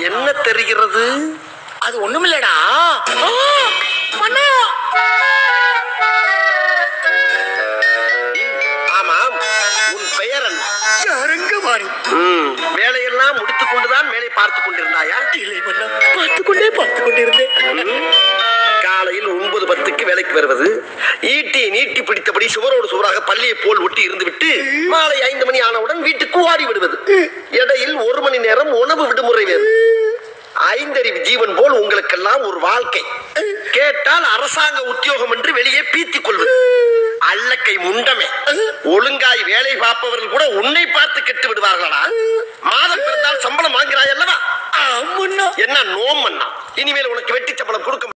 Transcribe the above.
என்ன தெரிகிறது? அது ஒண்ணுமில்லடா. ஆமாம், உன் பெயர் என்ன? அரங்கவாணி. வேலையெல்லாம் முடித்துக் கொண்டுதான் வேலை பார்த்துக் கொண்டிருந்தாயா? இல்லை மன்னா, பார்த்துக் கொண்டிருந்தேன். காலையில் 9:10 வேலைக்கு வருவது, ஈட்டி நீட்டி பிடித்தபடி சுவரோடு சுவராக பள்ளியை போல் ஒட்டி இருந்துவிட்டு மாலை 5 மணி ஆனவுடன் வீட்டுக்கு ஓடி விடுவது. இடையில் 1 மணி நேரம் உணவு விடுமுறை வேறு. 5 அறிவு ஜீவன் போல் உங்களுக்கெல்லாம் ஒரு வாழ்க்கை. கேட்டால் அரசாங்க உத்தியோகம் என்று வெளியே பீத்திக் கொள்வது. அல்லக்கை முண்டமே, ஒழுங்காய் வேலை பார்ப்பவர்கள் கூட உன்னை பார்த்து கெட்டு விடுவார்களா? மாதம் பிறந்தால் சம்பளம் வாங்கிறாய் அல்லவா? ஆமண்ணா. என்ன நோம் அண்ணா, இனிமேல் உனக்கு வெட்டி சம்பளம் கொடுக்க